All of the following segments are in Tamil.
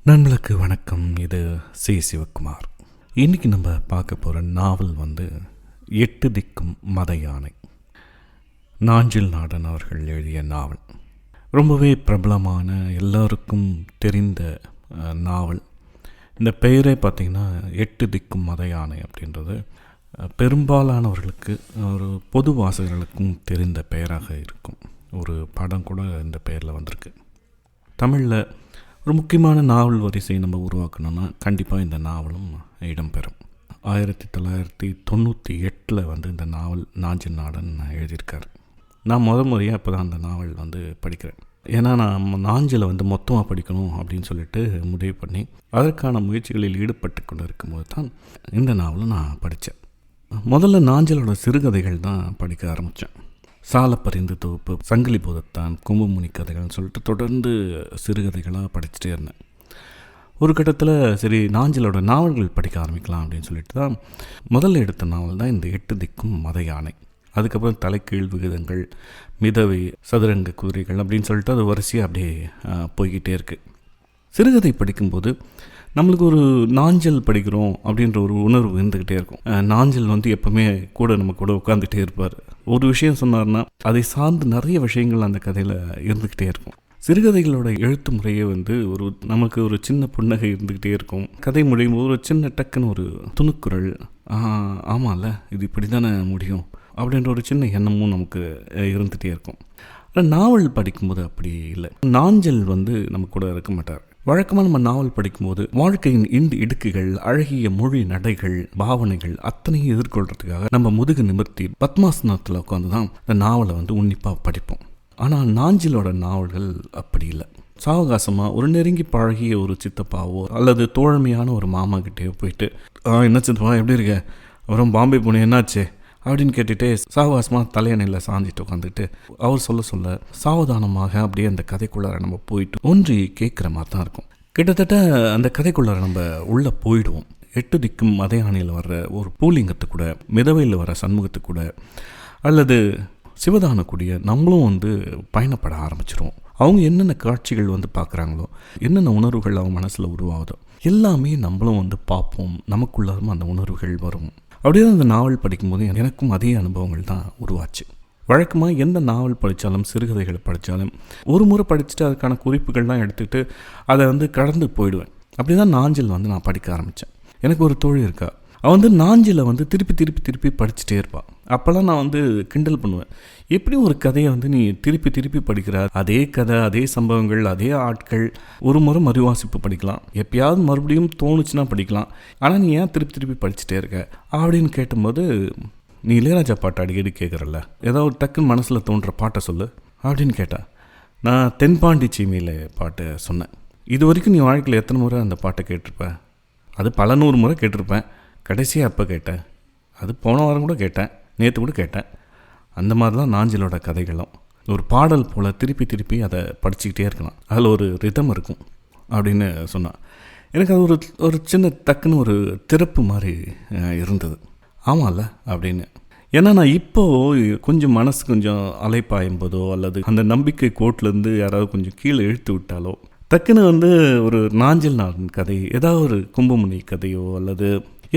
நண்பர்களுக்கு வணக்கம். இது சிவகுமார். இன்றைக்கி நம்ம பார்க்க போகிற நாவல் எட்டு திக்கும் மத யானை. நாஞ்சில் நாடன் அவர்கள் எழுதிய நாவல். ரொம்பவே பிரபலமான எல்லாருக்கும் தெரிந்த நாவல். இந்த பெயரே பார்த்திங்கன்னா எட்டு திக்கும் மத யானை அப்படின்றது பெரும்பாலானவர்களுக்கு ஒரு பொது வாசகர்களுக்கும் தெரிந்த பெயராக இருக்கும். ஒரு படம் கூட இந்த பெயரில் வந்திருக்கு. தமிழில் ஒரு முக்கியமான நாவல் வரிசை நம்ம உருவாக்கணும்னா கண்டிப்பாக இந்த நாவலும் இடம்பெறும். 1998 இந்த நாவல் நாஞ்சில் நாடன் எழுதியிருக்கார். நான் முறையாக இப்போ தான் அந்த நாவல் படிக்கிறேன். ஏன்னா நான் நாஞ்சிலை மொத்தமாக படிக்கணும் அப்படின்னு சொல்லிட்டு முடிவு பண்ணி அதற்கான முயற்சிகளில் ஈடுபட்டு கொண்டு இருக்கும்போது தான் இந்த நாவலை நான் படித்தேன். முதல்ல நாஞ்சிலோட சிறுகதைகள் தான் படிக்க ஆரம்பித்தேன். சாலப்பரிந்து தொகுப்பு, சங்கிலி பூதத்தான், கும்பமுனி கதைகள்னு சொல்லிட்டு தொடர்ந்து சிறுகதைகளாக படிச்சுட்டே இருந்தேன். ஒரு கட்டத்தில் சரி நாஞ்சிலோட நாவல்கள் படிக்க ஆரம்பிக்கலாம் அப்படின்னு சொல்லிட்டு தான் முதல்ல எடுத்த நாவல் தான் இந்த எட்டு திக்கும் மத யானை. அதுக்கப்புறம் தலைக்கீழ் விகிதங்கள், மிதவை, சதுரங்க குதிரைகள் அப்படின்னு சொல்லிட்டு அது வரிசையாக அப்படியே போய்கிட்டே இருக்குது. சிறுகதை படிக்கும்போது நம்மளுக்கு ஒரு நாஞ்சில் படிக்கிறோம் அப்படின்ற ஒரு உணர்வு இருந்துக்கிட்டே இருக்கும். நாஞ்சில் எப்போவுமே நம்ம கூட உட்காந்துக்கிட்டே இருப்பார். ஒரு விஷயம் சொன்னார்னா அதை சார்ந்து நிறைய விஷயங்கள் அந்த கதையில் இருந்துக்கிட்டே இருக்கும். சிறுகதைகளோட எழுத்து முறையே நமக்கு ஒரு சின்ன புன்னகை இருந்துக்கிட்டே இருக்கும். கதை முடியும் போது ஒரு சின்ன டக்குன்னு ஒரு துணுக்குரல், ஆமாம்ல இது இப்படி தானே முடியும் அப்படின்ற ஒரு சின்ன எண்ணமும் நமக்கு இருந்துகிட்டே இருக்கும். ஆனால் நாவல் படிக்கும்போது அப்படி இல்லை. நாஞ்சில் நம்ம கூட இருக்க மாட்டார். வழக்கமாக நம்ம நாவல் படிக்கும்போது வாழ்க்கையின் இந்த இடுக்குகள், அழகிய மொழி நடைகள், பாவனைகள் அத்தனையும் எதிர்கொள்றதுக்காக நம்ம முதுகு நிமிர்த்தி பத்மாசனத்தில் உட்காந்து தான் இந்த நாவலை உன்னிப்பாக படிப்போம். ஆனால் நாஞ்சிலோட நாவல்கள் அப்படி இல்லை. சாவகாசமாக ஒரு நெருங்கி பழகிய ஒரு சித்தப்பாவோ அல்லது தோழமையான ஒரு மாமா கிட்டேயோ போயிட்டு என்ன சித்தப்பா எப்படி இருக்க, அப்புறம் பாம்பே போனேன் என்னாச்சு அப்படின்னு கேட்டுகிட்டே சாவகாசமாக தலையணையில் சாஞ்சிட்டு உட்காந்துட்டு அவர் சொல்ல சாவதானமாக அப்படியே அந்த கதைக்குள்ளார நம்ம போயிட்டு ஒன்றி கேட்குற மாதிரி தான் இருக்கும். கிட்டத்தட்ட அந்த கதைக்குள்ளார நம்ம உள்ளே போயிடுவோம். எட்டு திக்கும் மத யானையில் வர்ற ஒரு பூலிங்கத்து கூட, மிதவையில் வர சண்முகத்து கூட, அல்லது சிவதானக்கூடிய நம்மளும் பயணப்பட ஆரம்பிச்சிருவோம். அவங்க என்னென்ன காட்சிகள் பார்க்குறாங்களோ, என்னென்ன உணர்வுகள் அவங்க மனசில் உருவாகுதோ எல்லாமே நம்மளும் பார்ப்போம். நமக்குள்ளாரும் அந்த உணர்வுகள் வரும். அப்படியே அந்த நாவல் படிக்கும்போது எனக்கும் அதே அனுபவங்கள் தான் உருவாச்சு. வழக்கமாக எந்த நாவல் படித்தாலும், சிறுகதைகளை படித்தாலும் ஒரு முறை படிச்சுட்டு அதுக்கான குறிப்புகள்லாம் எடுத்துகிட்டு அதை கடந்து போயிடுவேன். அப்படி தான் நாஞ்சில் நான் படிக்க ஆரம்பித்தேன். எனக்கு ஒரு தோழி இருக்கா. அவள் நாஞ்சிலை திருப்பி படிச்சுட்டே இருப்பாள். அப்போல்லாம் நான் கிண்டல் பண்ணுவேன், எப்படி ஒரு கதையை நீ திருப்பி படிக்கிற, அதே கதை, அதே சம்பவங்கள், அதே ஆட்கள், ஒரு முறை மறுவாசிப்பு படிக்கலாம், எப்பயாவது மறுபடியும் தோணுச்சுன்னா படிக்கலாம், ஆனால் நீ ஏன் திருப்பி படிச்சுட்டே இருக்க அப்படின்னு கேட்டும்போது, நீ இளையராஜா பாட்டை அடிக்கடி கேட்குறல்ல, ஏதாவது டக்குன்னு மனசில் தோன்ற பாட்டை சொல்லு அப்படின்னு கேட்டா. நான் தென்பாண்டி சீமையில் பாட்டை சொன்னேன். இது வரைக்கும் நீ வாழ்க்கையில் எத்தனை முறை அந்த பாட்டை கேட்டிருப்ப? அது பல 100 முறை கேட்டிருப்பேன். கடைசியாக அப்போ கேட்டேன், அது போன வாரம் கூட கேட்டேன், நேற்று கூட கேட்டேன். அந்த மாதிரி தான் நாஞ்சிலோட கதைகளும் ஒரு பாடல் போல் திருப்பி அதை படிச்சுக்கிட்டே இருக்கலாம். அதில் ஒரு ரிதம் இருக்கும் அப்படின்னு சொன்னான். எனக்கு அது ஒரு சின்ன டக்குன்னு ஒரு திறப்பு மாதிரி இருந்தது. ஆமாம்ல அப்படின்னு. ஏன்னா நான் இப்போது கொஞ்சம் மனசு கொஞ்சம் அலைப்பாயும் போதோ அல்லது அந்த நம்பிக்கை கோட்லேருந்து யாராவது கொஞ்சம் கீழே இழுத்து விட்டாலோ டக்குன்னு ஒரு நாஞ்சில் நாடன் கதை, ஏதாவது ஒரு கும்பமுனி கதையோ அல்லது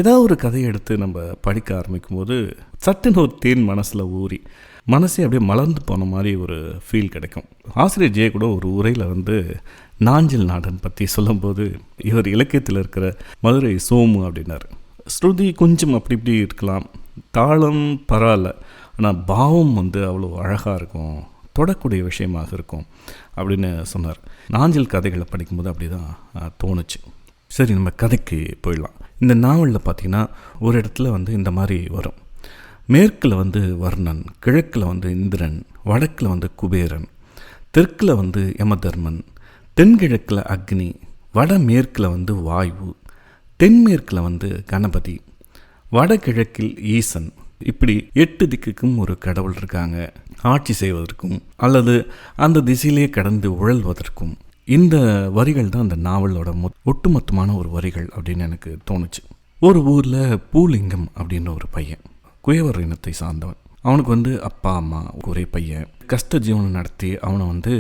ஏதாவது ஒரு கதையை எடுத்து நம்ம படிக்க ஆரம்பிக்கும் போது சட்டுன்னு ஒரு தேன் மனசில் ஊறி மனசே அப்படியே மலர்ந்து போன மாதிரி ஒரு ஃபீல் கிடைக்கும். ஆசிரியர் ஜெய கூட ஒரு உரையில் நாஞ்சில் நாடன் பற்றி சொல்லும்போது, இவர் இலக்கியத்தில் இருக்கிற மதுரை சோமு அப்படின்னாரு. ஸ்ருதி கொஞ்சம் அப்படி இப்படி இருக்கலாம், தாளம் பரவாயில்ல, ஆனால் பாவம் அவ்வளோ அழகாக இருக்கும், தொடக்கூடிய விஷயமாக இருக்கும் அப்படின்னு சொன்னார். நாஞ்சில் கதைகளை படிக்கும்போது அப்படி தான் தோணுச்சு. சரி, நம்ம கதைக்கு போயிடலாம். இந்த நாவலில் பார்த்திங்கன்னா ஒரு இடத்துல இந்த மாதிரி வரும். மேற்கில் வர்ணன், கிழக்கில் இந்திரன், வடக்கில் குபேரன், தெற்கில் யமதர்மன், தென்கிழக்கில் அக்னி, வடமேற்கில் வாயு, தென்மேற்கில் கணபதி, வடகிழக்கில் ஈசன். இப்படி 8 திக்குக்கும் ஒரு கடவுள் இருக்காங்க. ஆட்சி செய்வதற்கும் அல்லது அந்த திசையிலே கடந்து உழல்வதற்கும் இந்த வரிகள் தான் அந்த நாவலோட ஒட்டுமொத்தமான ஒரு வரிகள் அப்படின்னு எனக்கு தோணுச்சு. ஒரு ஊரில் பூலிங்கம் அப்படின்னு ஒரு பையன், குயவர் இனத்தை சார்ந்தவன். அவனுக்கு அப்பா அம்மா ஒரே பையன். கஷ்ட ஜீவனம் நடத்தி அவனை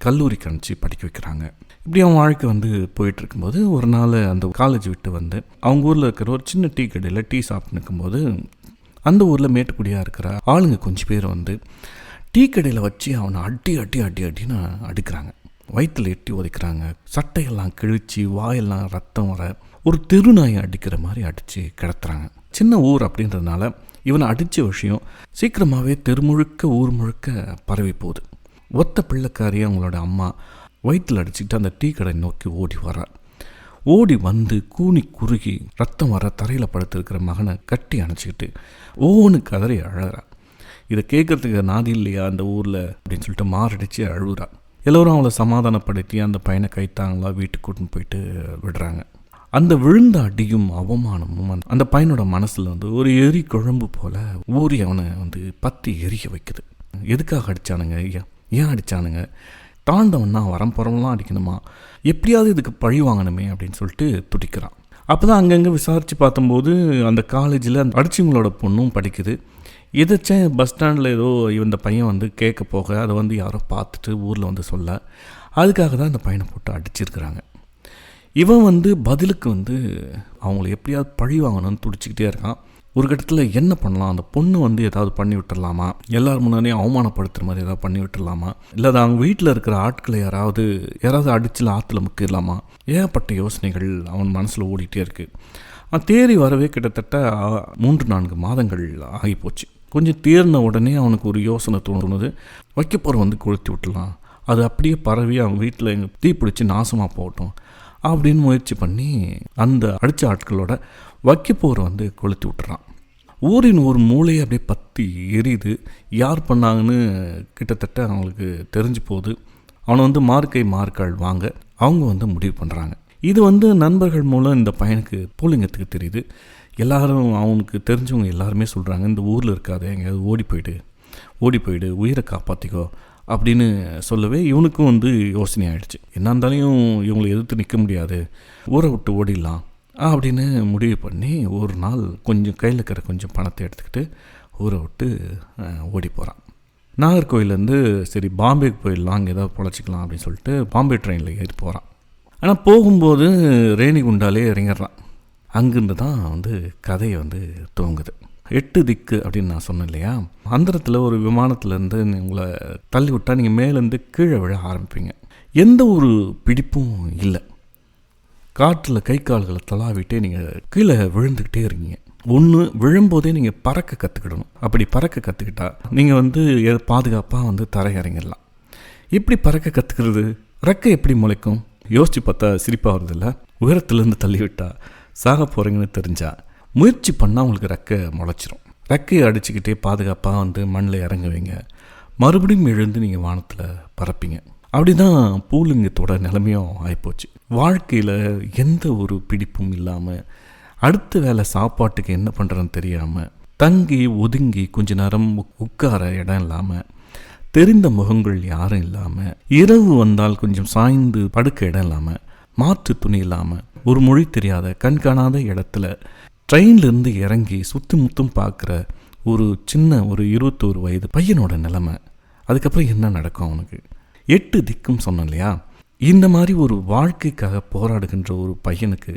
கல்லூரிக்கு அனுப்பிச்சு படிக்க வைக்கிறாங்க. இப்படி அவன் வாழ்க்கை வந்து போயிட்டு இருக்கும்போது ஒரு நாள் அந்த காலேஜ் விட்டு வந்து அவங்க ஊரில் இருக்கிற ஒரு சின்ன டீ கடையில் டீ சாப்பிட்டு நிற்கும்போது அந்த ஊரில் மேட்டுக்குடியாக இருக்கிற ஆளுங்க கொஞ்சம் பேர் வந்து டீ கடையில் வச்சு அவனை அடின்னு அடிக்கிறாங்க. வயிற்றில் எட்டி உதைக்கிறாங்க, சட்டையெல்லாம் கிழிச்சு வாயெல்லாம் ரத்தம் வர ஒரு தெருநாயை அடிக்கிற மாதிரி அடித்து கிடத்துறாங்க. சின்ன ஊர் அப்படின்றதுனால இவனை அடித்த விஷயம் சீக்கிரமாகவே ஊர் முழுக்க பரவி போகுது. ஒத்த பிள்ளைக்காரியை அவங்களோட அம்மா வயிற்றில் அடிச்சுக்கிட்டு அந்த டீ கடை நோக்கி ஓடி வர்றார். ஓடி வந்து கூனி குறுகி ரத்தம் வர தரையில் படுத்திருக்கிற மகனை கட்டி அணைச்சிக்கிட்டு ஓன்னு கதறி அழறா. இதை கேட்குறதுக்கு நாதி இல்லையா அந்த ஊரில் அப்படின்னு சொல்லிட்டு மாரடித்து அழுகுறா. எல்லோரும் அவளை சமாதானப்படுத்தி அந்த பையனை கைத்தாங்களா வீட்டுக்கு கூட்டின்னு போயிட்டு விடுறாங்க. அந்த விழுந்த அடியும் அவமானமும் அந்த பையனோட மனசில் வந்து ஒரு எரி குழம்பு போல் ஊறி அவனை வந்து பற்றி எரிய வைக்குது. எதுக்காக அடித்தானுங்க, ஏன் அடித்தானுங்க, தாண்டவன்னா வரம்புறம்லாம் அடிக்கணுமா, எப்படியாவது இதுக்கு பழி வாங்கணுமே அப்படின்னு சொல்லிட்டு துடிக்கிறான். அப்போ தான் அங்கங்கே விசாரித்து பார்த்தம்போது அந்த காலேஜில் அந்த அடிச்சவங்களோட பொண்ணும் படிக்குது. எதாச்சும் பஸ் ஸ்டாண்டில் ஏதோ இந்த பையன் வந்து கேட்க போக அதை வந்து யாரோ பார்த்துட்டு ஊரில் வந்து சொல்ல அதுக்காக தான் இந்த பையனை போட்டு அடிச்சிருக்கிறாங்க. இவன் வந்து பதிலுக்கு வந்து அவங்கள எப்படியாவது பழி வாங்கணும்னு துடிச்சிக்கிட்டே இருக்கான். ஒரு கட்டத்தில் என்ன பண்ணலாம், அந்த பொண்ணு வந்து ஏதாவது பண்ணி விட்டுடலாமா, எல்லோரும் முன்னாடியும் அவமானப்படுத்துகிற மாதிரி ஏதாவது பண்ணி விட்டுடலாமா, இல்லை அவங்க வீட்டில் இருக்கிற ஆட்களை யாராவது அடிச்சில் ஆற்றுல முக்கிடலாமா, ஏகப்பட்ட யோசனைகள் அவன் மனசில் ஓடிட்டே இருக்குது. தேறி வரவே கிட்டத்தட்ட 3-4 மாதங்கள் ஆகிப்போச்சு. கொஞ்சம் தேர்ன உடனே அவனுக்கு ஒரு யோசனை தோணுது, வைக்கப்போற வந்து கொளுத்தி விட்டுலாம், அது அப்படியே பரவி அவங்க வீட்டில் எங்கள் தீ பிடிச்சி நாசமாக போகட்டும் அப்படின்னு முயற்சி பண்ணி அந்த அடித்த ஆட்களோட வைக்கப்போரை வந்து கொளுத்தி விட்டுறான். ஊரின் ஒரு மூளையை அப்படியே பற்றி எரியுது. யார் பண்ணாங்கன்னு கிட்டத்தட்ட அவங்களுக்கு தெரிஞ்சு போகுது. அவனை வந்து மார்க்கால் வாங்க அவங்க வந்து முடிவு பண்ணுறாங்க. இது வந்து நண்பர்கள் மூலம் இந்த பையனுக்கு பூலிங்கத்துக்கு தெரியுது. எல்லாரும் அவனுக்கு தெரிஞ்சவங்க எல்லாருமே சொல்கிறாங்க, இந்த ஊரில் இருக்காது, எங்கேயாவது ஓடி போயிடு உயிரை காப்பாற்றிக்கோ அப்படின்னு சொல்லவே இவனுக்கும் வந்து யோசனை ஆகிடுச்சு. என்ன இருந்தாலும் இவங்களை எதிர்த்து நிற்க முடியாது, ஊரை விட்டு ஓடிடலாம் அப்படின்னு முடிவு பண்ணி ஒரு நாள் கொஞ்சம் கையில் இருக்கிற கொஞ்சம் பணத்தை எடுத்துக்கிட்டு ஊரை விட்டு ஓடி போகிறான். நாகர்கோவிலேருந்து சரி பாம்பேக்கு போயிடலாம், அங்கே ஏதாவது பொழைச்சிக்கலாம் அப்படின்னு சொல்லிட்டு பாம்பே ட்ரெயினில் ஏறி போகிறான். ஆனால் போகும்போது ரேணிகுண்டாலே இறங்கிடுறான். அங்கேருந்து தான் வந்து கதையை வந்து துவங்குது. 8 திக்கு அப்படின்னு நான் சொன்னேன் இல்லையா, அந்தரத்தில் ஒரு விமானத்துலேருந்து உங்களை தள்ளி விட்டால் நீங்கள் மேலேருந்து கீழே விழ ஆரம்பிப்பீங்க. எந்த ஒரு பிடிப்பும் இல்லை. காற்றில் கை கால்களை தளாவிட்டே நீங்கள் கீழே விழுந்துக்கிட்டே இருக்கீங்க. ஒன்று விழும்போதே நீங்கள் பறக்க கற்றுக்கிடணும். அப்படி பறக்க கற்றுக்கிட்டா நீங்கள் வந்து பாதுகாப்பாக வந்து தரையிறங்கிடலாம். எப்படி பறக்க கற்றுக்கிறது, ரெக்கை எப்படி முளைக்கும் யோசித்து பார்த்தா சிரிப்பாக வருதில்ல. உயரத்துலேருந்து தள்ளிவிட்டால் சாக போகிறீங்கன்னு தெரிஞ்சால் முயற்சி பண்ணால் உங்களுக்கு ரெக்கை முளைச்சிரும். ரெக்கையை அடிச்சுக்கிட்டே பாதுகாப்பாக வந்து மண்ணில் இறங்குவீங்க, மறுபடியும் எழுந்து நீங்கள் வானத்தில் பறப்பீங்க. அப்படி தான் பூலிங்கத்தோட நிலைமையும் ஆகிப்போச்சு. வாழ்க்கையில் எந்த ஒரு பிடிப்பும் இல்லாமல், அடுத்த வேலை சாப்பாட்டுக்கு என்ன பண்ணுறதுன்னு தெரியாமல், தங்கி ஒதுங்கி கொஞ்ச நேரம் உட்கார இடம் இல்லாமல், தெரிந்த முகங்கள் யாரும் இல்லாமல், இரவு வந்தால் கொஞ்சம் சாய்ந்து படுக்க இடம் இல்லாமல், மாற்று துணி இல்லாமல், ஒரு மொழி தெரியாத கண்காணாத இடத்துல ட்ரெயின்லேருந்து இறங்கி சுற்றி முத்தும் பார்க்குற ஒரு 21 வயது பையனோட நிலைமை. அதுக்கப்புறம் என்ன நடக்கும் அவனுக்கு? 8 திக்கும் சொன்னேன் இல்லையா. இந்த மாதிரி ஒரு வாழ்க்கைக்காக போராடுகின்ற ஒரு பையனுக்கு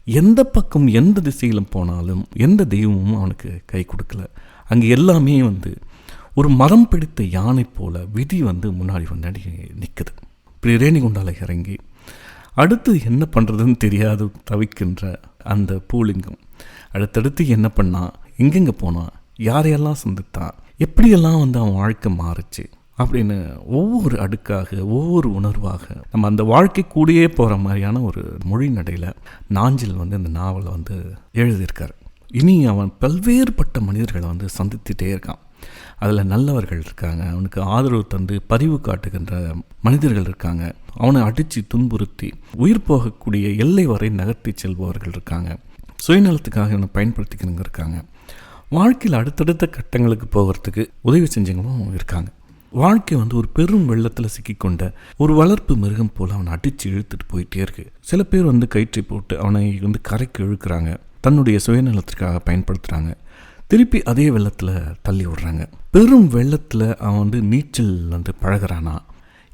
எந்த பக்கம் எந்த திசையிலும் போனாலும் எந்த தெய்வமும் அவனுக்கு கை கொடுக்கல. அங்கே எல்லாமே வந்து ஒரு மரம் பிடித்த யானை போல விதி வந்து முன்னாடி நிற்குது. இப்படி ரேணிகுண்டால இறங்கி அடுத்து என்ன பண்ணுறதுன்னு தெரியாது தவிக்கின்ற அந்த பூலிங்கம் அடுத்தடுத்து என்ன பண்ணான், எங்கெங்கே போனான், யாரையெல்லாம் சந்தித்தான், எப்படியெல்லாம் வந்து அவன் வாழ்க்கை மாறுச்சு அப்படின்னு ஒவ்வொரு அடுக்காக ஒவ்வொரு உணர்வாக நம்ம அந்த வாழ்க்கை கூடயே போகிற மாதிரியான ஒரு மொழி நடையில் நாஞ்சில் வந்து இந்த நாவலை வந்து எழுதியிருக்கார். இனி அவன் பல்வேறுபட்ட மனிதர்களை வந்து சந்தித்துட்டே இருக்கான். அதில் நல்லவர்கள் இருக்காங்க, அவனுக்கு ஆதரவு தந்து பரிவு காட்டுகின்ற மனிதர்கள் இருக்காங்க, அவனை அடித்து துன்புறுத்தி உயிர் போகக்கூடிய எல்லை வரை நகர்த்தி செல்பவர்கள் இருக்காங்க, சுயநலத்துக்காக இவனை பயன்படுத்திக்கிறவங்க இருக்காங்க, வாழ்க்கையில் அடுத்தடுத்த கட்டங்களுக்கு போகிறதுக்கு உதவி செஞ்சவங்களும் இருக்காங்க. வாழ்க்கை வந்து ஒரு பெரும் வெள்ளத்தில் சிக்கிக்கொண்ட ஒரு வளர்ப்பு மிருகம் போல் அவனை அடித்து இழுத்துட்டு போயிட்டே இருக்கு. சில பேர் வந்து கயிற்றை போட்டு அவனை வந்து கரைக்கு இழுக்கிறாங்க, தன்னுடைய சுயநலத்திற்காக பயன்படுத்துகிறாங்க, திருப்பி அதே வெள்ளத்தில் தள்ளி விடுறாங்க. பெரும் வெள்ளத்தில் அவன் வந்து நீச்சல் வந்து பழகிறானா,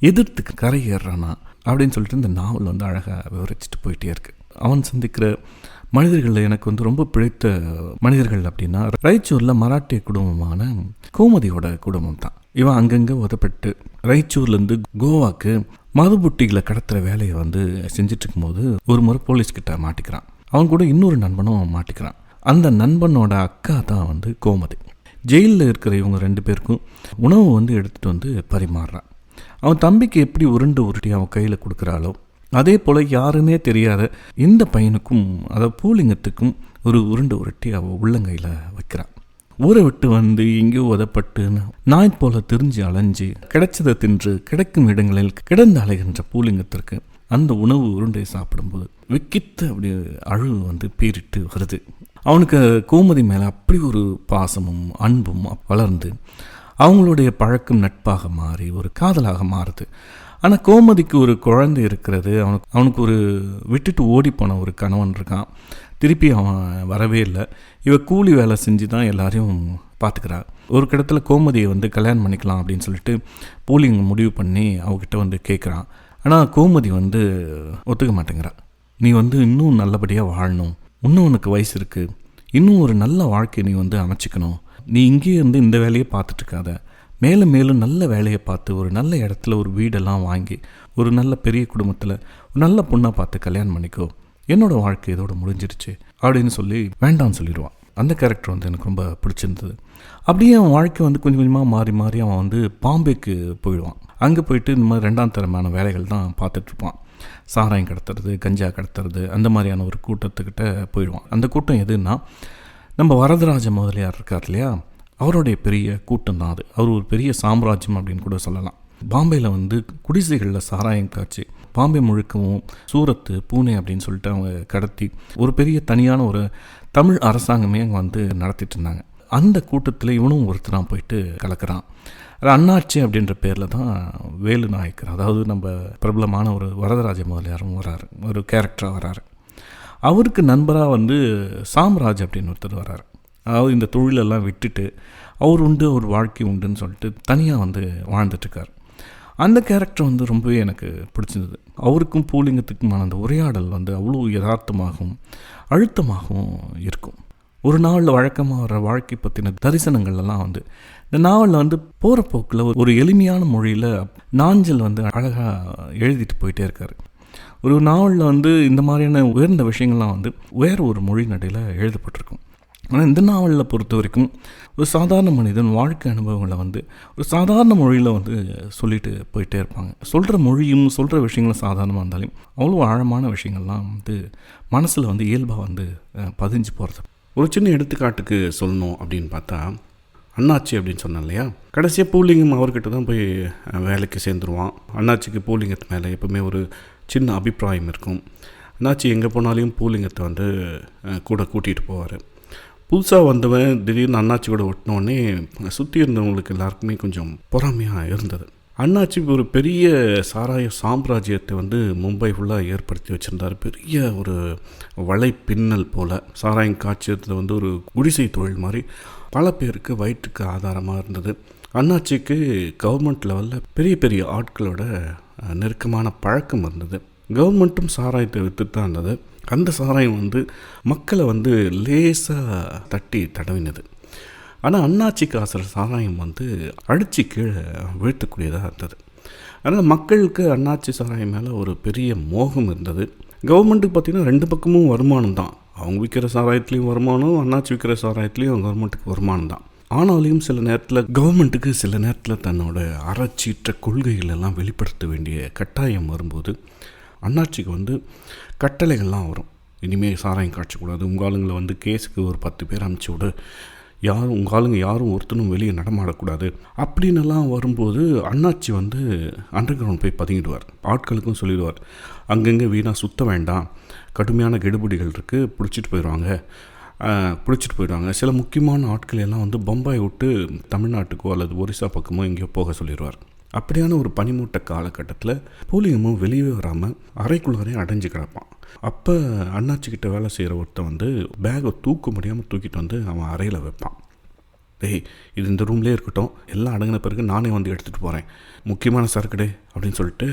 எதிர்த்து கரை ஏறுறானா, அப்படின்னு சொல்லிட்டு இந்த நாவல் வந்து அழகாக விவரிச்சுட்டு போயிட்டே இருக்கு. அவன் சந்திக்கிற மனிதர்களில் எனக்கு வந்து ரொம்ப பிடித்த மனிதர்கள் அப்படின்னா ராய்ச்சூரில் மராட்டிய குடும்பமான கோமதியோட குடும்பம் தான். இவன் அங்கங்கே உதப்பட்டு ராய்ச்சூர்லேருந்து கோவாக்கு மதுபுட்டிகளை கடத்துகிற வேலையை வந்து செஞ்சுட்டு இருக்கும்போது ஒரு முறை போலீஸ்கிட்ட மாட்டிக்கிறான். அவன் கூட இன்னொரு நண்பனும் மாட்டிக்கிறான். அந்த நண்பனோட அக்கா தான் வந்து கோமதி. ஜெயிலில் இருக்கிற இவங்க 2 பேருக்கும் உணவு வந்து எடுத்துகிட்டு வந்து பரிமாறுறான். அவன் தம்பிக்கு எப்படி உருட்டி அவன் கையில் கொடுக்குறாளோ அதே போல் யாருன்னே தெரியாத இந்த பையனுக்கும் அதாவது பூலிங்கத்துக்கும் ஒரு உருட்டி அவள் உள்ளங்கையில் வைக்கிறான். ஊரை விட்டு வந்து எங்கேயோ உதப்பட்டு நாய் போல திரிஞ்சு அலைஞ்சு கிடைச்சதை தின்று கிடைக்கும் இடங்களில் கிடந்து அலைகின்ற பூலிங்கத்திற்கு அந்த உணவு உருண்டையை சாப்பிடும்போது விக்கித்து அப்படி அழுவு வந்து பீறிட்டு வருது. அவனுக்கு கோமதி மேலே அப்படி ஒரு பாசமும் அன்பும் வளர்ந்து அவங்களுடைய பழக்கம் நட்பாக மாறி ஒரு காதலாக மாறுது. ஆனால் கோமதிக்கு ஒரு குழந்தை இருக்கிறது. அவனுக்கு ஒரு விட்டுட்டு ஓடி போன ஒரு கணவன் இருக்கான். திருப்பி அவன் வரவே இல்லை. கூலி வேலை செஞ்சு தான் எல்லாரையும் பார்த்துக்கிறா. ஒரு இடத்துல கோமதியை வந்து கல்யாணம் பண்ணிக்கலாம் அப்படின்னு சொல்லிட்டு பூலிங்க முடிவு பண்ணி அவகிட்ட வந்து கேட்குறான். ஆனால் கோமதி வந்து ஒத்துக்க மாட்டேங்கிறா. நீ வந்து இன்னும் நல்லபடியாக வாழணும், இன்னும் உனக்கு வயசு இருக்குது, இன்னும் ஒரு நல்ல வாழ்க்கையை நீ வந்து அமைச்சிக்கணும், நீ இங்கேயே இருந்து இந்த வேலையை பார்த்துட்ருக்காத, மேலும் மேலும் நல்ல வேலையை பார்த்து ஒரு நல்ல இடத்துல ஒரு வீடெல்லாம் வாங்கி ஒரு நல்ல பெரிய குடும்பத்தில் ஒரு நல்ல பொண்ணாக பார்த்து கல்யாணம் பண்ணிக்கோ, என்னோடய வாழ்க்கை இதோட முடிஞ்சிருச்சு அப்படின்னு சொல்லி வேண்டாம்னு சொல்லிடுவான். அந்த கேரக்டர் வந்து எனக்கு ரொம்ப பிடிச்சிருந்தது. அப்படியே அவன் வாழ்க்கை வந்து கொஞ்சம் கொஞ்சமாக மாறி மாறி அவன் வந்து பாம்பேக்கு போயிடுவான். அங்கே போயிட்டு இந்த மாதிரி 2ஆம் தரமான வேலைகள் தான் பார்த்துட்ருப்பான். சாராயம் கடத்துறது, கஞ்சா கடத்துறது, அந்த மாதிரியான ஒரு கூட்டத்துக்கிட்ட போயிடுவான். அந்த கூட்டம் எதுன்னா நம்ம வரதராஜ முதலியார் இருக்கார் இல்லையா, அவருடைய பெரிய கூட்டம் தான் அது. அவர் ஒரு பெரிய சாம்ராஜ்யம் அப்படின்னு கூட சொல்லலாம். பாம்பேயில் வந்து குடிசைகளில் சாராயம் காய்ச்சி பாம்பே முழுக்கவும் சூரத்து, பூனே அப்படின்னு சொல்லிட்டு அவங்க கடத்தி ஒரு பெரிய தனியான ஒரு தமிழ் அரசாங்கமே அங்கே வந்து நடத்திட்டு இருந்தாங்க. அந்த கூட்டத்தில் இவனும் ஒருத்தராக போயிட்டு கலக்கிறான். அண்ணாச்சி அப்படின்ற பேரில் தான் வேலு நாயக்கர், அதாவது நம்ம பிரபலமான ஒரு வரதராஜ முதலியாரும் வராரு, ஒரு கேரக்டராக வராரு. அவருக்கு நண்பராக வந்து சாம்ராஜ் அப்படின்னு ஒருத்தர் வராரு. அதாவது இந்த தொழிலெல்லாம் விட்டுட்டு அவர் உண்டு ஒரு வாழ்க்கை உண்டுன்னு சொல்லிட்டு தனியாக வந்து வாழ்ந்துட்டுருக்கார். அந்த கேரக்டர் வந்து ரொம்பவே எனக்கு பிடிச்சிருந்தது. அவருக்கும் பூலிங்கத்துக்குமான அந்த உரையாடல் வந்து அவ்வளோ யதார்த்தமாகவும் அழுத்தமாகவும் இருக்கும். ஒரு நாளில் வழக்கமாக வர வாழ்க்கை பற்றின தரிசனங்கள்லாம் வந்து இந்த நாவலில் வந்து போகிற போக்கில் ஒரு எளிமையான மொழியில் நாஞ்சில் வந்து அழகாக எழுதிட்டு போயிட்டே இருக்கார். ஒரு நாவலில் வந்து இந்த மாதிரியான உயர்ந்த விஷயங்கள்லாம் வந்து வேறு ஒரு மொழி நடையில் எழுதப்பட்டிருக்கும். ஆனால் இந்த நாவலில் பொறுத்த வரைக்கும் ஒரு சாதாரண மனிதன் வாழ்க்கை அனுபவங்களை வந்து ஒரு சாதாரண மொழியில் வந்து சொல்லிட்டு போயிட்டே இருப்பாங்க. சொல்கிற மொழியும் சொல்கிற விஷயங்களும் சாதாரணமாக இருந்தாலும் அவ்வளோ ஆழமான விஷயங்கள்லாம் வந்து மனசில் வந்து இயல்பாக வந்து பதிஞ்சு போகிறது. ஒரு சின்ன எடுத்துக்காட்டுக்கு சொல்லணும் அப்படின்னு பார்த்தா, அண்ணாச்சி அப்படின்னு சொன்னேன் இல்லையா, கடைசியாக பூலிங்கம் அவர்கிட்ட தான் போய் வேலைக்கு சேர்ந்துருவான். அண்ணாச்சிக்கு பூலிங்கத்து மேலே எப்பவுமே ஒரு சின்ன அபிப்பிராயம் இருக்கும். அண்ணாச்சி எங்கே போனாலையும் பூலிங்கத்தை வந்து கூட கூட்டிகிட்டு போவார். புதுசாக வந்தவன் திடீர்னு அண்ணாச்சி கூட ஒட்டினோடனே சுற்றி இருந்தவங்களுக்கு எல்லாருக்குமே கொஞ்சம் பொறாமையாக இருந்தது. அண்ணாச்சி ஒரு பெரிய சாராய சாம்ராஜ்யத்தை வந்து மும்பை ஃபுல்லாக ஏற்படுத்தி வச்சுருந்தார். பெரிய ஒரு வலை பின்னல் போல் சாராயம் காய்ச்சது வந்து ஒரு குடிசை தொழில் மாதிரி பல பேருக்கு வயிற்றுக்கு ஆதாரமாக இருந்தது. அண்ணாச்சிக்கு கவர்மெண்ட் லெவலில் பெரிய பெரிய ஆட்களோட நெருக்கமான பழக்கம் இருந்தது. கவர்மெண்ட்டும் சாராயத்தை விற்று தான் இருந்தது. அந்த சாராயம் வந்து மக்களை வந்து லேசாக தட்டி தடவினது. ஆனால் அண்ணாச்சிக்கு ஆசுற சாராயம் வந்து அடித்து கீழே வீழ்த்தக்கூடியதாக இருந்தது. அதனால் மக்களுக்கு அண்ணாச்சி சாராயம் மேலே ஒரு பெரிய மோகம் இருந்தது. கவர்மெண்ட்டுக்கு பார்த்திங்கன்னா 2 பக்கமும் வருமானம் தான். அவங்க விற்கிற சாராயத்துலேயும் வருமானம், அண்ணாச்சி விற்கிற சாராயத்துலேயும் கவர்மெண்ட்டுக்கு வருமானம் தான். ஆனாலும் சில நேரத்தில் கவர்மெண்ட்டுக்கு சில நேரத்தில் தன்னோட அறச்சீற்ற கொள்கைகளெல்லாம் வெளிப்படுத்த வேண்டிய கட்டாயம் வரும்போது அண்ணாச்சிக்கு வந்து கட்டளைகள்லாம் வரும். இனிமேல் சாராயம் காய்ச்சக்கூடாது, உங்கள் ஆளுங்களை வந்து கேஸுக்கு ஒரு 10 பேர் அனுப்பிச்சி விடு, யாரும் உங்கள் ஆளுங்க யாரும் ஒருத்தனும் வெளியே நடமாடக்கூடாது அப்படின்னெல்லாம் வரும்போது அண்ணாச்சி வந்து அண்டர் கிரவுண்ட் போய் பதுங்கிடுவார். ஆட்களுக்கும் சொல்லிடுவார், அங்கங்கே வீணாக சுற்ற வேண்டாம், கடுமையான கெடுபிடிகள் இருக்குது, பிடிச்சிட்டு போயிடுவாங்க. சில முக்கியமான ஆட்கள் எல்லாம் வந்து பம்பாய் விட்டு தமிழ்நாட்டுக்கோ அல்லது ஒரிசா பக்கமோ எங்கேயோ போக சொல்லிடுவார். அப்படியான ஒரு பனிமூட்ட காலகட்டத்தில் பூலிங்கமும் வெளியே வராமல் அறைக்குள்ளாரே அடைஞ்சு கிடப்பான். அப்போ அண்ணாச்சிக்கிட்ட வேலை செய்கிற ஒருத்தன் வந்து பேகை தூக்க முடியாமல் தூக்கிட்டு வந்து அவன் அறையில் வைப்பான். டேய், இது இந்த ரூம்லேயே இருக்கட்டும், எல்லாம் அடங்கின பிறகு நானே வந்து எடுத்துகிட்டு போகிறேன், முக்கியமான சரக்குடே அப்படின்னு சொல்லிட்டு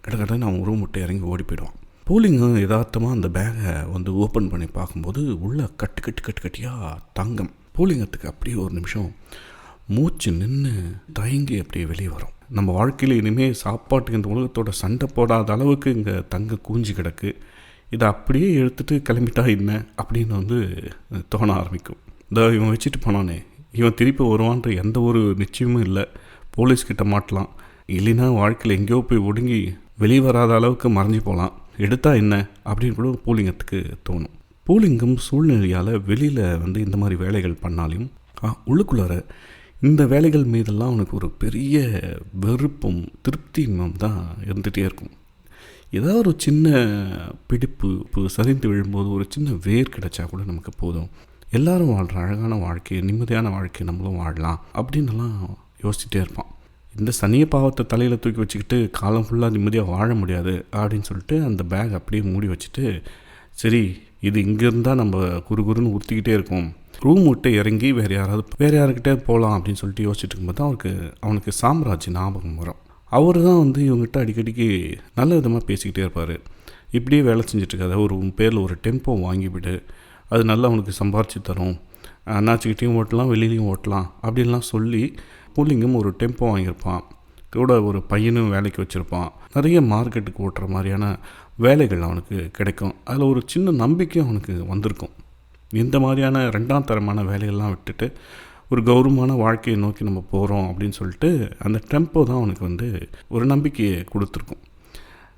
கடற்கடன்னு அவன் ரூம் விட்டு இறங்கி ஓடி போயிடுவான். பூலிங்கும் யதார்த்தமாக அந்த பேகை வந்து ஓப்பன் பண்ணி பார்க்கும்போது உள்ளே கட்டியாக தங்கம். பூலிங்கத்துக்கு அப்படியே ஒரு நிமிஷம் மூச்சு நின்று தயங்கி அப்படியே வெளியே வரும். நம்ம வாழ்க்கையில் இனிமேல் சாப்பாட்டுக்கு இந்த உலகத்தோட சண்டை போடாத அளவுக்கு இங்கே தங்கம் கூஞ்சி கிடக்கு, இதை அப்படியே எடுத்துகிட்டு கிளம்பிட்டா என்ன அப்படின்னு வந்து தோண ஆரம்பிக்கும். இவன் வச்சுட்டு போனானே, இவன் திருப்பி வருவான்ற எந்த ஒரு நிச்சயமும் இல்லை. போலீஸ்கிட்ட மாட்டலாம், இல்லைன்னா வாழ்க்கையில் எங்கேயோ போய் ஒடுங்கி வெளியே வராத அளவுக்கு மறைஞ்சி போகலாம், எடுத்தா என்ன அப்படின்னு கூட பூலிங்கத்துக்கு தோணும். பூலிங்கம் சூழ்நிலையால் வெளியில் வந்து இந்த மாதிரி வேலைகள் பண்ணாலையும் உள்ளுக்குள்ளார இந்த வேலைகள் மீதெல்லாம் அவனுக்கு ஒரு பெரிய வெறுப்பும் திருப்தியும் தான் இருந்துகிட்டே இருக்கும். ஏதாவது ஒரு சின்ன பிடிப்பு சரிந்து விழும்போது ஒரு சின்ன வேர் கிடைச்சா கூட நமக்கு போதும், எல்லாரும் வாழ்கிற அழகான வாழ்க்கை, நிம்மதியான வாழ்க்கை நம்மளும் வாழலாம் அப்படின்னுலாம் யோசிச்சுட்டே இருப்பான். இந்த சனிய பாவத்தை தலையில் தூக்கி வச்சுக்கிட்டு காலம் ஃபுல்லாக நிம்மதியாக வாழ முடியாது அப்படின்னு சொல்லிட்டு அந்த பேக் அப்படியே மூடி வச்சுட்டு, சரி இது இங்கே இருந்தால் நம்ம குறுகுறுன்னு ஊற்றிக்கிட்டே இருக்கும், ரூம் விட்டு இறங்கி வேறு யாருக்கிட்டே போகலாம் அப்படின்னு சொல்லிட்டு யோசிச்சுட்டு இருக்கும்போது தான் அவனுக்கு சாம்ராஜ் ஞாபகம் வரும். அவர் தான் வந்து இவங்ககிட்ட அடிக்கடிக்கு நல்ல விதமாக பேசிக்கிட்டே இருப்பார். இப்படியே வேலை செஞ்சிட்ருக்காத ஒரு பேரில் ஒரு டெம்போ வாங்கிவிடு, அது நல்லா அவனுக்கு சம்பாரிச்சு தரும், அண்ணாச்சிக்கிட்டையும் ஓட்டலாம் வெளியிலையும் ஓட்டலாம் அப்படின்லாம் சொல்லி பூலிங்கம் ஒரு டெம்போ வாங்கியிருப்பான். கூட ஒரு பையனும் வேலைக்கு வச்சுருப்பான். நிறைய மார்க்கெட்டுக்கு ஓட்டுற மாதிரியான வேலைகள் அவனுக்கு கிடைக்கும். அதில் ஒரு சின்ன நம்பிக்கையும் அவனுக்கு வந்திருக்கும். இந்த மாதிரியான ரெண்டாம் தரமான வேலைகள்லாம் விட்டுட்டு ஒரு கௌரவமான வாழ்க்கையை நோக்கி நம்ம போகிறோம் அப்படின்னு சொல்லிட்டு அந்த டெம்போ தான் அவனுக்கு வந்து ஒரு நம்பிக்கையை கொடுத்துருக்கும்.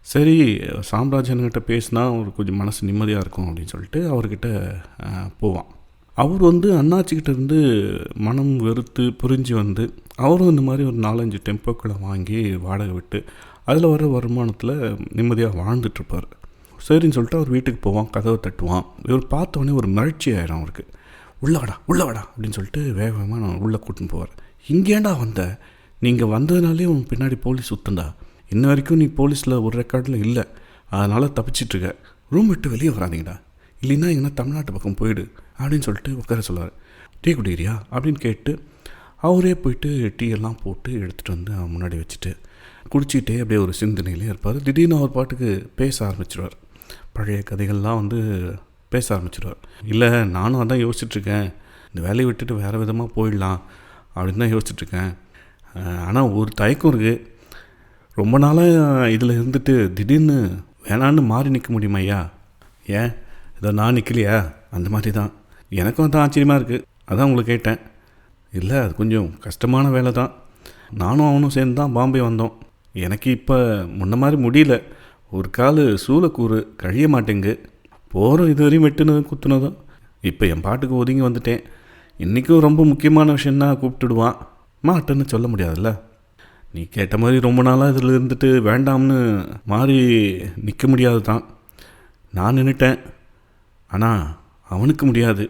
சரி, சாம்ராஜ்யன்கிட்ட பேசினா ஒரு கொஞ்சம் மனசு நிம்மதியாக இருக்கும் அப்படின்னு சொல்லிட்டு அவர்கிட்ட போவான். அவர் வந்து அண்ணாச்சிக்கிட்ட இருந்து மனம் வெறுத்து புரிஞ்சு வந்து அவரும் இந்த மாதிரி ஒரு 4-5 டெம்போக்களை வாங்கி வாடகை விட்டு அதில் வர வருமானத்தில் நிம்மதியாக வாழ்ந்துட்டுருப்பார். சரின்னு சொல்லிட்டு அவர் வீட்டுக்கு போவான், கதவை தட்டுவான். இவர் பார்த்தோன்னே ஒரு மகிழ்ச்சி ஆகிடும் அவருக்கு. உள்ளே வாடா அப்படின்னு சொல்லிட்டு வேகமாக நான் உள்ளே கூட்டின்னு போவார். இங்கேண்டா வந்த, நீங்கள் வந்ததுனாலே உன் பின்னாடி போலீஸ் சுத்தண்டா, இன்ன வரைக்கும் நீ போலீஸில் ஒரு ரெக்கார்டில் இல்லை, அதனால் தப்பிச்சிட்ருக்க, ரூம் விட்டு வெளியே வராதிங்கடா, இல்லைன்னா எங்கன்னா தமிழ்நாட்டு பக்கம் போயிடு அப்படின்னு சொல்லிட்டு உட்கார சொல்லுவார். டீ குடிக்கிறியா அப்படின்னு கேட்டு அவரே போயிட்டு டீ எல்லாம் போட்டு எடுத்துகிட்டு வந்து அவன் முன்னாடி வச்சுட்டு குடிச்சிக்கிட்டே அப்படியே ஒரு சிந்தனையிலே இருப்பார். திடீர்னு அவர் பாட்டுக்கு பேச ஆரம்பிச்சிடுவார். பழைய கதைகள்லாம் வந்து பேச ஆரம்பிச்சிடுவார். இல்லை, நானும் அதான் யோசிச்சுட்ருக்கேன், இந்த வேலையை விட்டுட்டு வேறு விதமாக போயிடலாம் அப்படின்னு தான் யோசிச்சுட்ருக்கேன். ஆனால் ஒரு தயக்கம் இருக்குது, ரொம்ப நாளாக இதில் இருந்துட்டு திடீர்னு வேணான்னு மாறி நிற்க முடியுமா ஐயா? ஏன் இதை நான் நிற்கலையா? அந்த மாதிரி தான் எனக்கும் அதான் ஆச்சரியமாக இருக்குது, அதான் உங்களை கேட்டேன். இல்லை, அது கொஞ்சம் கஷ்டமான வேலை தான், நானும் அவனும் சேர்ந்து தான் பாம்பே வந்தோம். எனக்கு இப்போ முன்ன மாதிரி முடியல, ஒரு கால் சூளக்கூறு கழிய மாட்டேங்கு, போகிறோம் இது வரையும் வெட்டுனதும் குத்துனதும், இப்போ என் பாட்டுக்கு ஒதுங்கி வந்துட்டேன். இன்றைக்கும் ரொம்ப முக்கியமான விஷயம்னா கூப்பிட்டுடுவான், மாட்டேன்னு சொல்ல முடியாதுல்ல. நீ கேட்ட மாதிரி ரொம்ப நாளாக இதில் இருந்துட்டு வேண்டாம்னு மாறி நிற்க முடியாது தான். நான் நின்றுட்டேன், ஆனால் அவனுக்கு முடியாது,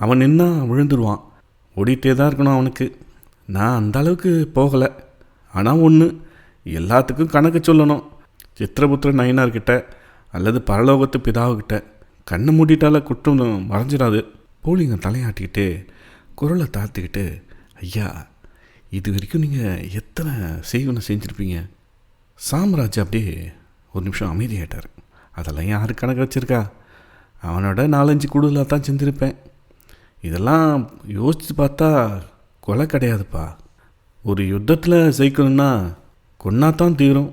அவன் நின்னா விழுந்துருவான், ஓடிட்டே தான் இருக்கணும் அவனுக்கு. நான் அந்த அளவுக்கு போகலை, ஆனால் ஒன்று, எல்லாத்துக்கும் கணக்கு சொல்லணும். சித்திரபுத்திர நயினார்கிட்ட அல்லது பரலோகத்து பிதாவுக்கிட்ட கண்ணை மூடிட்டால குற்றம் மறைஞ்சிடாது. பூலிங்க தலையாட்டிக்கிட்டு குரலை தாழ்த்திக்கிட்டு, ஐயா இது வரைக்கும் நீங்கள் எத்தனை செய்வனை செஞ்சுருப்பீங்க? சாம்ராஜ் அப்படியே ஒரு நிமிஷம் அமைதியாயிட்டார். அதெல்லாம் யாரு கணக்கு வச்சுருக்கா, அவனோட 4-5 கூடுதலாக தான் செஞ்சுருப்பேன். இதெல்லாம் யோசித்து பார்த்தா கொலை கிடையாதுப்பா. ஒரு யுத்தத்தில் ஜெயிக்கணும்னா கொன்னா தான் தீரும்,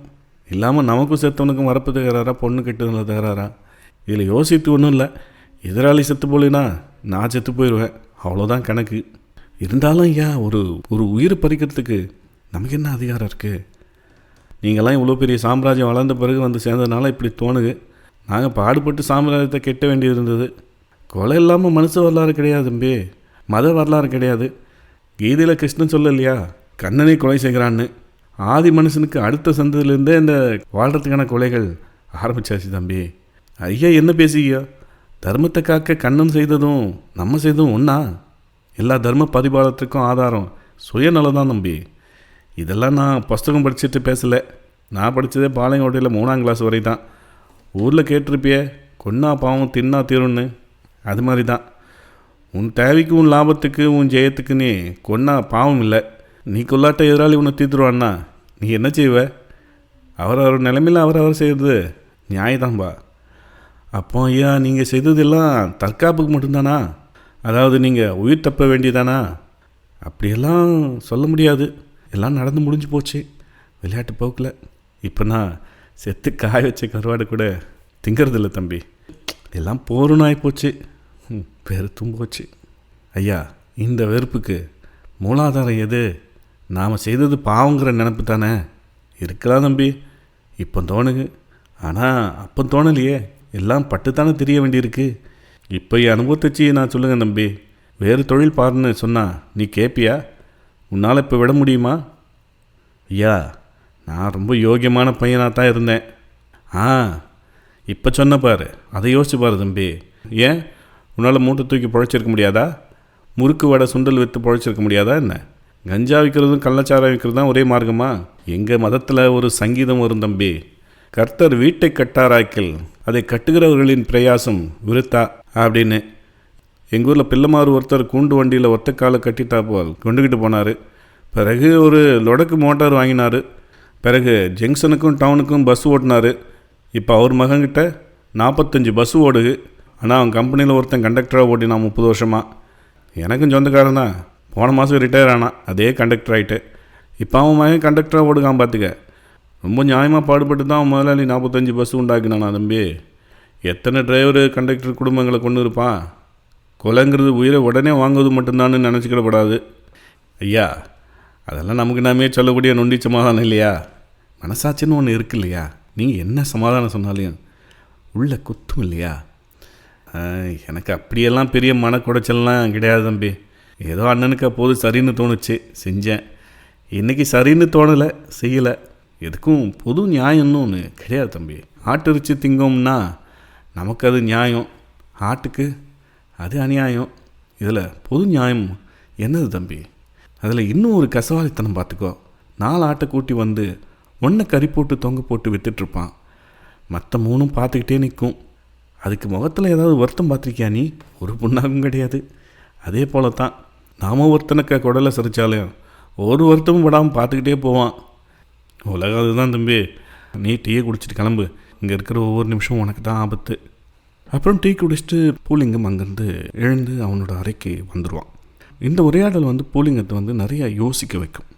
இல்லாமல் நமக்கும் செத்தவனுக்கும் வரப்பு தகராறா பொண்ணு கெட்டதுல தகராறா? இதில் யோசித்து ஒன்றும் இல்லை, எதிராளி செத்து போலேனா நான் செத்து போயிடுவேன், அவ்வளோதான் கணக்கு. இருந்தாலும் ஏன் ஒரு உயிரை பறிக்கிறதுக்கு நமக்கு என்ன அதிகாரம் இருக்குது? நீங்கள்லாம் இவ்வளோ பெரிய சாம்ராஜ்யம் வளர்ந்த பிறகு வந்து சேர்ந்ததுனால இப்படி தோணுது. நாங்கள் பாடுபட்டு சாம்ராஜ்யத்தை கெட்ட வேண்டியது இருந்தது. கொலை இல்லாமல் மனுஷ வரலாறு கிடையாது தம்பி, மத வரலாறு கிடையாது. கீதையில் கிருஷ்ணன் சொல்ல இல்லையா, கண்ணனை கொலை செய்கிறான்னு. ஆதி மனுஷனுக்கு அடுத்த சந்ததியிலேருந்தே இந்த வாழ்கிறதுக்கான கொலைகள் ஆரம்பித்தாச்சு தம்பி. ஐயா என்ன பேசிக்கியோ, தர்மத்தை காக்க கண்ணன் செய்ததும் நம்ம செய்ததும் ஒன்றா? எல்லா தர்ம பரிபாலத்துக்கும் ஆதாரம் சுயநலம் தான் தம்பி. இதெல்லாம் நான் புஸ்தகம் படிச்சுட்டு பேசலை, நான் படித்ததே பாளையங்கோட்டையில் 3ஆம் கிளாஸ் வரை தான். ஊரில் கேட்டிருப்பியே, கொன்னா பாவம் தின்னா தீரும்னு, அது மாதிரி தான். உன் தேவைக்கு உன் லாபத்துக்கு உன் ஜெயத்துக்கு நீ கொன்னா பாவம் இல்லை. நீ கொல்லாட்ட எதிராளி உன்னை தீர்த்துருவான்னா நீ என்ன செய்வ? அவர் நிலைமையில் அவர் செய்கிறது நியாயதான்பா. அப்போ ஐயா நீங்கள் செய்ததெல்லாம் தற்காப்புக்கு மட்டும்தானா? அதாவது நீங்கள் உயிர் தப்ப வேண்டியதானா? அப்படியெல்லாம் சொல்ல முடியாது. எல்லாம் நடந்து முடிஞ்சு போச்சு விளையாட்டு போக்கில். இப்போ நான் செத்து காய வச்ச கருவாடு கூட திங்கிறதில்ல தம்பி. எல்லாம் போருன்னு ஆகிப்போச்சு, வெறுத்தும் போச்சு. ஐயா இந்த வெறுப்புக்கு மூலாதாரம் எது? நாம் செய்தது பாவங்கிற நினப்பு தானே? இருக்கலாம் தம்பி, இப்போ தோணுங்க. ஆனால் அப்போ தோணலையே, எல்லாம் பட்டுத்தானே தெரிய வேண்டியிருக்கு. இப்போ என் அனுபவத்தை வச்சு நான் சொல்லுங்கள் தம்பி. வேறு தொழில் பாருன்னு சொன்னால் நீ கேட்பியா? உன்னால் இப்போ விட முடியுமா? ஐயா நான் ரொம்ப யோகியமான பையனாக தான் இருந்தேன். இப்போ சொன்ன பாரு, அதை யோசிச்சு பாரு தம்பி. ஏன் உன்னால் மூட்டை தூக்கி பொழைச்சிருக்க முடியாதா? முறுக்கு வடை சுண்டல் விற்று பொழைச்சிருக்க முடியாதா என்ன? கஞ்சா விற்கிறதும் கள்ளச்சாரம் விற்கிறது தான் ஒரே மார்க்கமா? எங்கள் மதத்தில் ஒரு சங்கீதம் வரும் தம்பி. கர்த்தர் வீட்டை கட்டாராக்கில் அதை கட்டுகிறவர்களின் பிரயாசம் விருத்தா அப்படின்னு. எங்கள் ஊரில் பிள்ளைமாறு ஒருத்தர் கூண்டு வண்டியில் ஒத்த காலை கட்டிட்டா போல் கொண்டுக்கிட்டு போனார். பிறகு ஒரு லொடக்கு மோட்டார் வாங்கினார். பிறகு ஜங்ஷனுக்கும் டவுனுக்கும் பஸ் ஓட்டினார். இப்போ அவர் மகன்கிட்ட 45 பஸ் ஓடுது. ஆனால் அவன் கம்பெனியில் ஒருத்தன் கண்டக்டராக ஓட்டினான் 30 வருஷமாக. எனக்கும் சொந்தக்காரன் தான். போன மாதம் ரிட்டையர் ஆனான், அதே கண்டக்டர் ஆகிட்டு. இப்போ அவன் மகன் கண்டக்டராக ஓடுக்கான் பார்த்துக்க. ரொம்ப நியாயமாக பாடுபட்டு தான் அவன் முதலாளி 45 பஸ் உண்டாக்கினானா தம்பி. எத்தனை டிரைவரு கண்டக்டர் குடும்பங்களை கொண்டு இருப்பான்? கொலைங்கிறது உயிரை உடனே வாங்குவது மட்டும்தான்னு நினச்சிக்கிடப்படாது. ஐயா அதெல்லாம் நமக்கு நாமே சொல்லக்கூடிய நொண்டி சமாதானம் இல்லையா? மனசாட்சின்னு ஒன்று இருக்கு இல்லையா? நீங்கள் என்ன சமாதானம் சொன்னாலையும் உள்ள குத்தும் இல்லையா? எனக்கு அப்படியெல்லாம் பெரிய மனக்குடைச்சல்லாம் கிடையாது தம்பி. ஏதோ அண்ணனுக்கு அப்போது சரின்னு தோணுச்சு, செஞ்சேன். இன்றைக்கி சரின்னு தோணலை, செய்யலை. எதுக்கும் பொது நியாயம்னு ஒன்று கிடையாது தம்பி. ஆட்டிறைச்சி திங்கோம்னா நமக்கு அது நியாயம், ஆட்டுக்கு அது அநியாயம். இதில் பொது நியாயம் என்னது தம்பி? அதில் இன்னும் ஒரு கசவாளித்தனம் பார்த்துக்கோ. 4 ஆட்டை கூட்டி வந்து ஒன்றை கறி போட்டு தொங்க போட்டு விற்றுட்ருப்பான். மற்ற 3 பார்த்துக்கிட்டே நிற்கும். அதுக்கு முகத்தில் ஏதாவது வருத்தம் பார்த்துருக்கியா நீ? ஒரு புண்ணாகும் கிடையாது. அதே போல தான் நாம ஒருத்தனுக்கு குடலை சிரித்தாலும் ஒரு வருத்தமும் படாமல் பார்த்துக்கிட்டே போவான். உலகம் அதுதான் தம்பி. நீ டீயை குடிச்சிட்டு கிளம்பு. இங்கே இருக்கிற ஒவ்வொரு நிமிஷமும் உனக்கு தான் ஆபத்து. அப்புறம் டீ குடிச்சிட்டு பூலிங்கம் அங்கேருந்து எழுந்து அவனோட அறைக்கு வந்துடுவான். இந்த உரையாடல் பூலிங்கத்தை நிறைய யோசிக்க வைக்கும்.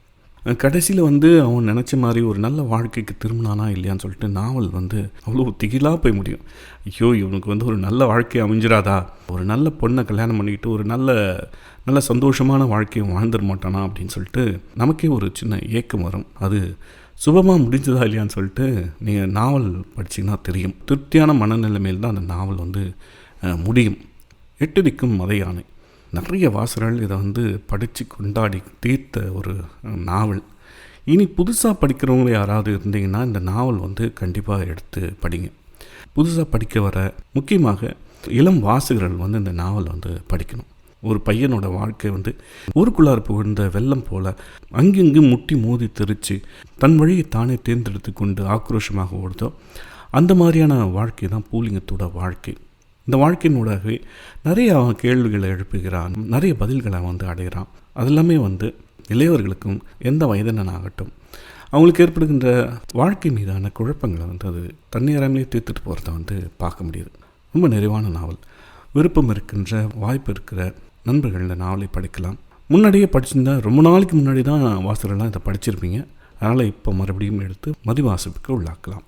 கடைசியில் அவன் நினச்ச மாதிரி ஒரு நல்ல வாழ்க்கைக்கு திரும்பினானா இல்லையான்னு சொல்லிட்டு நாவல் அவ்வளோ திகிலாக போய் முடியும். ஐயோ இவனுக்கு ஒரு நல்ல வாழ்க்கை அமைஞ்சிராதா, ஒரு நல்ல பொண்ணை கல்யாணம் பண்ணிக்கிட்டு ஒரு நல்ல சந்தோஷமான வாழ்க்கையை வாழ்ந்துட மாட்டானா அப்படின்னு சொல்லிட்டு நமக்கே ஒரு சின்ன ஏக்கம் வரும். அது சுபமாக முடிஞ்சதா இல்லையான்னு சொல்லிட்டு நீங்கள் நாவல் படிச்சிங்கன்னா தெரியும். திருப்தியான மனநிலைமையில் தான் அந்த நாவல் முடியும். 8 திக்கும் மத யானை. நிறைய வாசகர்கள் இதை படித்து கொண்டாடி தீர்த்த ஒரு நாவல். இனி புதுசாக படிக்கிறவங்க யாராவது இருந்தீங்கன்னா இந்த நாவல் கண்டிப்பாக எடுத்து படிங்க. புதுசாக படிக்க வர முக்கியமாக இளம் வாசகர்கள் இந்த நாவல் படிக்கணும். ஒரு பையனோட வாழ்க்கை ஊருக்குள்ளார புகுந்த வெள்ளம் போல் அங்கிங்கு முட்டி மோதி தெரித்து தன் வழியை தானே தேர்ந்தெடுத்து கொண்டு ஆக்ரோஷமாக ஓடுதோ அந்த மாதிரியான வாழ்க்கை தான் பூலிங்கத்தோட வாழ்க்கை. இந்த வாழ்க்கையினூடாகவே நிறைய அவன் கேள்விகளை எழுப்புகிறான், நிறைய பதில்களை அடைகிறான். அதெல்லாமே இளையவர்களுக்கும் எந்த வயதினனாகட்டும் அவங்களுக்கு ஏற்படுகின்ற வாழ்க்கை மீதான குழப்பங்களை அது தண்ணீராமலே தீர்த்துட்டு போகிறத பார்க்க முடியுது. ரொம்ப நிறைவான நாவல். விருப்பம் இருக்கின்ற வாய்ப்பு இருக்கிற நண்பர்கள் இந்த நாவலை படிக்கலாம். முன்னாடியே படிச்சிருந்தா ரொம்ப நாளைக்கு முன்னாடி தான் வாசகர்கள்லாம் இதை படிச்சிருப்பீங்க. அதனால் இப்போ மறுபடியும் எடுத்து மதிவாசிப்புக்கு உள்ளாக்கலாம்.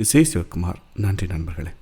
இசை சிவகுமார். நன்றி நண்பர்களே.